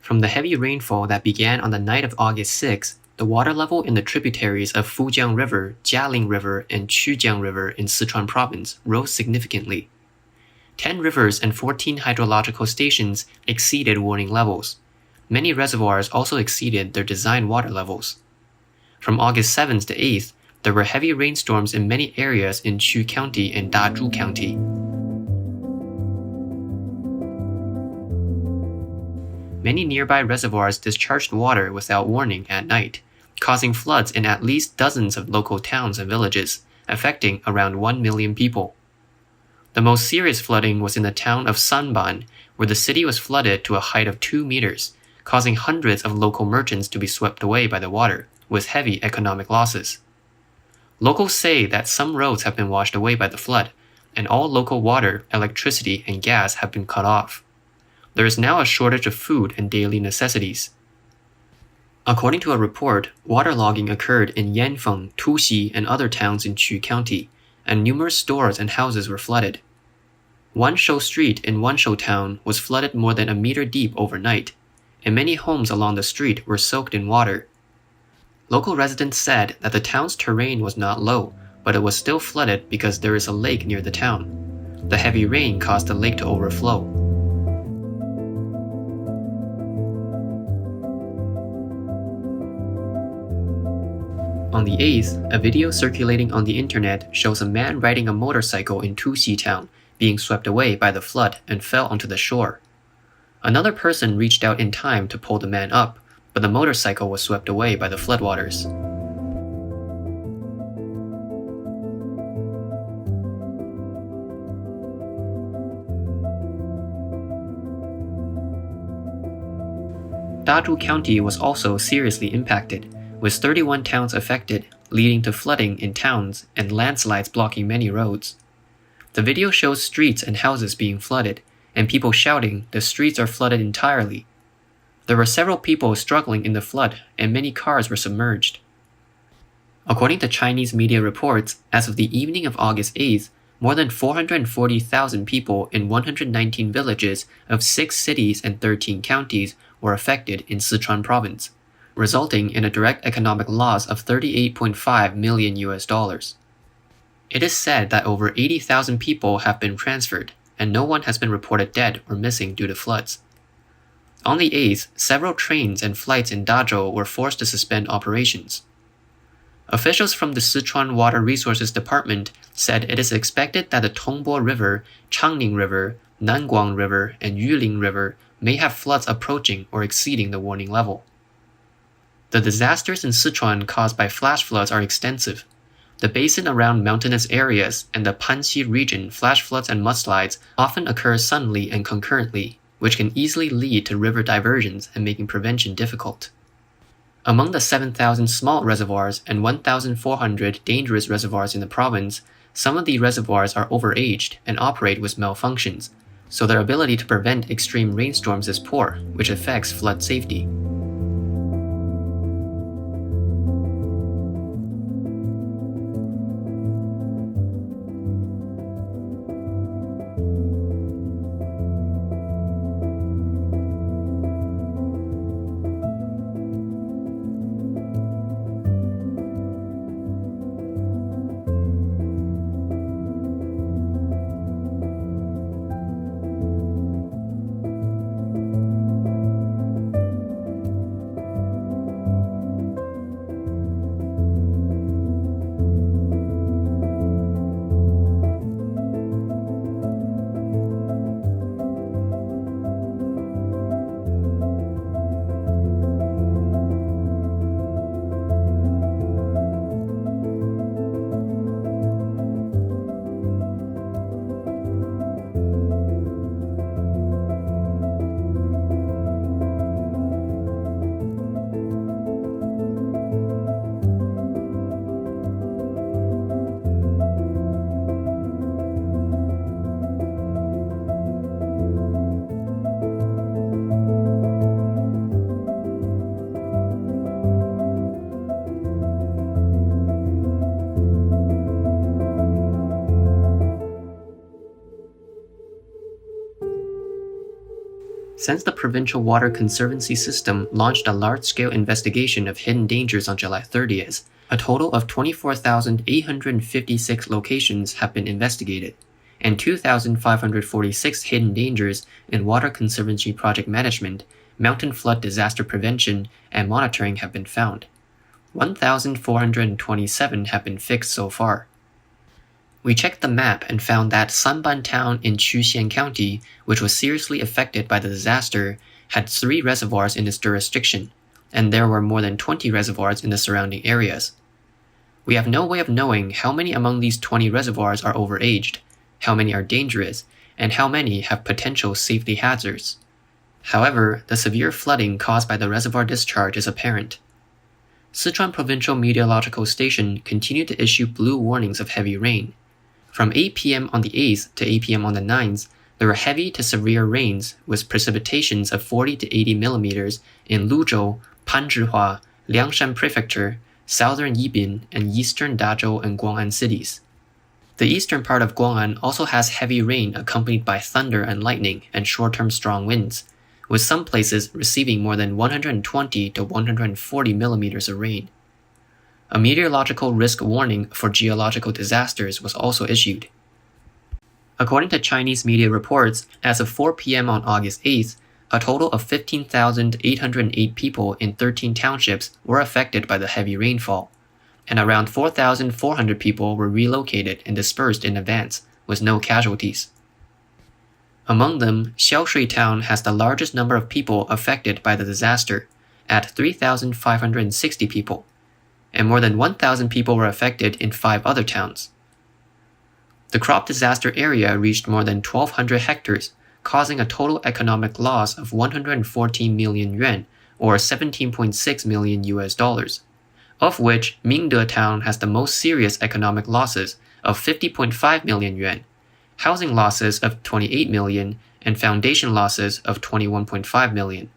From the heavy rainfall that began on the night of August 6, the water level in the tributaries of Fujiang River, Jialing River, and Qujiang River in Sichuan Province rose significantly. 10 rivers and 14 hydrological stations exceeded warning levels. Many reservoirs also exceeded their design water levels. From August 7th to 8th, there were heavy rainstorms in many areas in Qu County and Dazhu County. Many nearby reservoirs discharged water without warning at night, causing floods in at least dozens of local towns and villages, affecting around 1 million people. The most serious flooding was in the town of Sanban, where the city was flooded to a height of 2 meters, causing hundreds of local merchants to be swept away by the water, with heavy economic losses. Locals say that some roads have been washed away by the flood, and all local water, electricity, and gas have been cut off. There is now a shortage of food and daily necessities. According to a report, waterlogging occurred in Yanfeng, Tuxi, and other towns in Qu County, and numerous stores and houses were flooded. Wanshou Street in Wanshou Town was flooded more than a meter deep overnight, and many homes along the street were soaked in water. Local residents said that the town's terrain was not low, but it was still flooded because there is a lake near the town. The heavy rain caused the lake to overflow. On the 8th, a video circulating on the internet shows a man riding a motorcycle in Tuxi town being swept away by the flood and fell onto the shore. Another person reached out in time to pull the man up, but the motorcycle was swept away by the floodwaters. Dazhu County was also seriously impacted, with 31 towns affected, leading to flooding in towns and landslides blocking many roads. The video shows streets and houses being flooded, and people shouting, "The streets are flooded entirely." There were several people struggling in the flood, and many cars were submerged. According to Chinese media reports, as of the evening of August 8th, more than 440,000 people in 119 villages of 6 cities and 13 counties were affected in Sichuan Province, resulting in a direct economic loss of $38.5 million. It is said that over 80,000 people have been transferred, and no one has been reported dead or missing due to floods. On the 8th, several trains and flights in Dazhou were forced to suspend operations. Officials from the Sichuan Water Resources Department said it is expected that the Tongbo River, Changning River, Nanguang River, and Yuling River may have floods approaching or exceeding the warning level. The disasters in Sichuan caused by flash floods are extensive. The basin around mountainous areas and the Panxi region flash floods and mudslides often occur suddenly and concurrently, which can easily lead to river diversions and making prevention difficult. Among the 7,000 small reservoirs and 1,400 dangerous reservoirs in the province, some of the reservoirs are overaged and operate with malfunctions, so their ability to prevent extreme rainstorms is poor, which affects flood safety. Since the Provincial Water Conservancy System launched a large-scale investigation of hidden dangers on July 30th, a total of 24,856 locations have been investigated, and 2,546 hidden dangers in water conservancy project management, mountain flood disaster prevention, and monitoring have been found. 1,427 have been fixed so far. We checked the map and found that Sanban Town in Quxian County, which was seriously affected by the disaster, had 3 reservoirs in its jurisdiction, and there were more than 20 reservoirs in the surrounding areas. We have no way of knowing how many among these 20 reservoirs are overaged, how many are dangerous, and how many have potential safety hazards. However, the severe flooding caused by the reservoir discharge is apparent. Sichuan Provincial Meteorological Station continued to issue blue warnings of heavy rain. From 8 p.m. on the 8th to 8 p.m. on the 9th, there were heavy to severe rains with precipitations of 40 to 80 millimeters in Luzhou, Panzhihua, Liangshan Prefecture, southern Yibin, and eastern Dazhou and Guang'an cities. The eastern part of Guang'an also has heavy rain accompanied by thunder and lightning and short-term strong winds, with some places receiving more than 120 to 140 millimeters of rain. A meteorological risk warning for geological disasters was also issued. According to Chinese media reports, as of 4 p.m. on August 8th, a total of 15,808 people in 13 townships were affected by the heavy rainfall, and around 4,400 people were relocated and dispersed in advance, with no casualties. Among them, Xiaoshui Town has the largest number of people affected by the disaster, at 3,560 people, and more than 1,000 people were affected in 5 other towns. The crop disaster area reached more than 1,200 hectares, causing a total economic loss of 114 million yuan, or 17.6 million US dollars, of which Mingde Town has the most serious economic losses of 50.5 million yuan, housing losses of 28 million, and foundation losses of 21.5 million.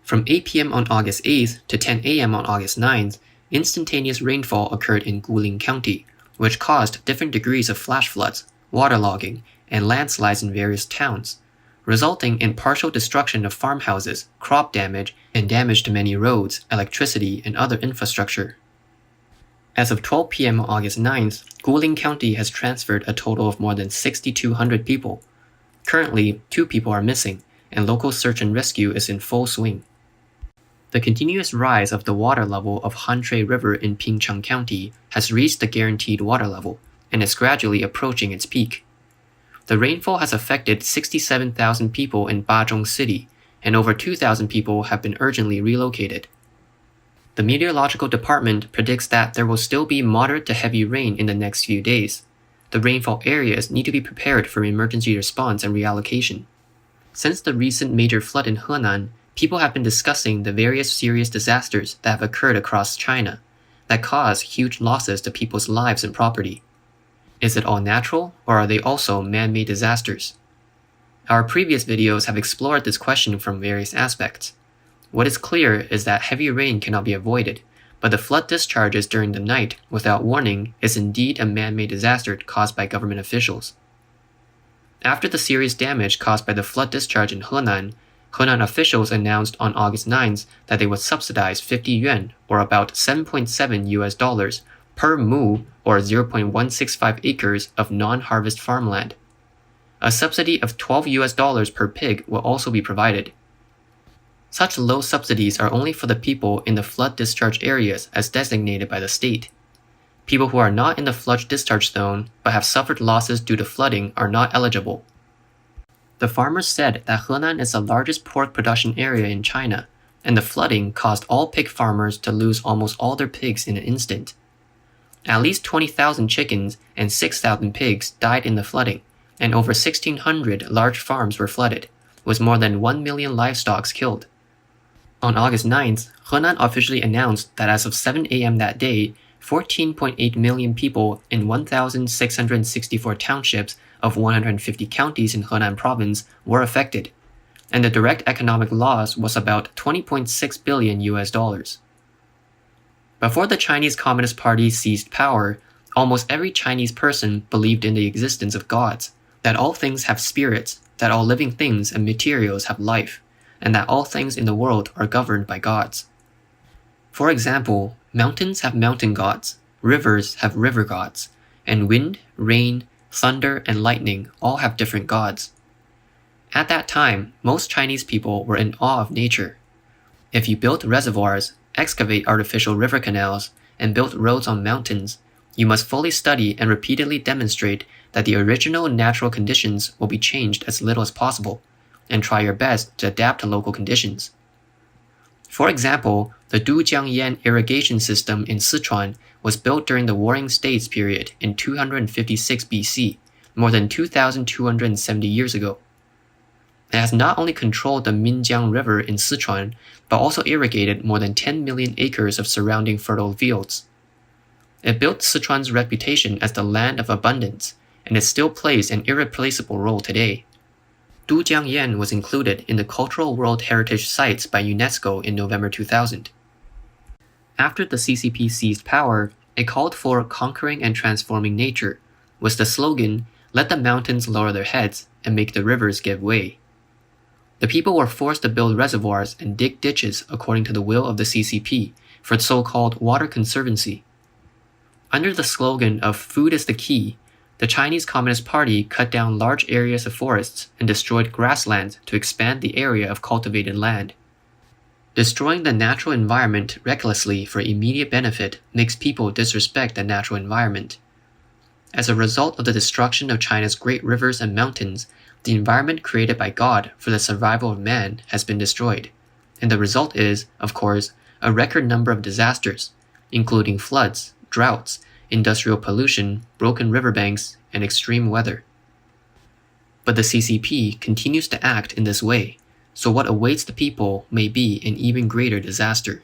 From 8 p.m. on August 8th to 10 a.m. on August 9th, instantaneous rainfall occurred in Guling County, which caused different degrees of flash floods, waterlogging, and landslides in various towns, resulting in partial destruction of farmhouses, crop damage, and damage to many roads, electricity, and other infrastructure. As of 12 p.m. on August 9th, Guling County has transferred a total of more than 6,200 people. Currently, 2 people are missing, and local search and rescue is in full swing. The continuous rise of the water level of Hanshui River in Pingcheng County has reached the guaranteed water level, and is gradually approaching its peak. The rainfall has affected 67,000 people in Bazhong City, and over 2,000 people have been urgently relocated. The meteorological department predicts that there will still be moderate to heavy rain in the next few days. The rainfall areas need to be prepared for emergency response and reallocation. Since the recent major flood in Henan, people have been discussing the various serious disasters that have occurred across China that cause huge losses to people's lives and property. Is it all natural, or are they also man-made disasters? Our previous videos have explored this question from various aspects. What is clear is that heavy rain cannot be avoided, but the flood discharges during the night without warning is indeed a man-made disaster caused by government officials. After the serious damage caused by the flood discharge in Henan, Henan officials announced on August 9th that they would subsidize 50 yuan, or about 7.7 US dollars, per mu, or 0.165 acres of non-harvest farmland. A subsidy of 12 US dollars per pig will also be provided. Such low subsidies are only for the people in the flood discharge areas as designated by the state. People who are not in the flood discharge zone but have suffered losses due to flooding are not eligible. The farmers said that Henan is the largest pork production area in China, and the flooding caused all pig farmers to lose almost all their pigs in an instant. At least 20,000 chickens and 6,000 pigs died in the flooding, and over 1,600 large farms were flooded, with more than 1 million livestock killed. On August 9th, Henan officially announced that as of 7 a.m. that day, 14.8 million people in 1,664 townships of 150 counties in Henan province were affected, and the direct economic loss was about 20.6 billion US dollars. Before the Chinese Communist Party seized power, almost every Chinese person believed in the existence of gods, that all things have spirits, that all living things and materials have life, and that all things in the world are governed by gods. For example, mountains have mountain gods, rivers have river gods, and wind, rain, thunder, and lightning all have different gods. At that time, most Chinese people were in awe of nature. If you built reservoirs, excavate artificial river canals, and built roads on mountains, you must fully study and repeatedly demonstrate that the original natural conditions will be changed as little as possible, and try your best to adapt to local conditions. For example, the Discharged irrigation system in Sichuan was built during the Warring States period in 256 BC, more than 2,270 years ago. It has not only controlled the Minjiang River in Sichuan, but also irrigated more than 10 million acres of surrounding fertile fields. It built Sichuan's reputation as the land of abundance, and it still plays an irreplaceable role today. Discharged was included in the Cultural World Heritage Sites by UNESCO in November 2000. After the CCP seized power, it called for conquering and transforming nature, with the slogan, "Let the mountains lower their heads and make the rivers give way." The people were forced to build reservoirs and dig ditches according to the will of the CCP for its so-called water conservancy. Under the slogan of "Food is the key," the Chinese Communist Party cut down large areas of forests and destroyed grasslands to expand the area of cultivated land. Destroying the natural environment recklessly for immediate benefit makes people disrespect the natural environment. As a result of the destruction of China's great rivers and mountains, the environment created by God for the survival of man has been destroyed, and the result is, of course, a record number of disasters, including floods, droughts, industrial pollution, broken riverbanks, and extreme weather. But the CCP continues to act in this way, so what awaits the people may be an even greater disaster.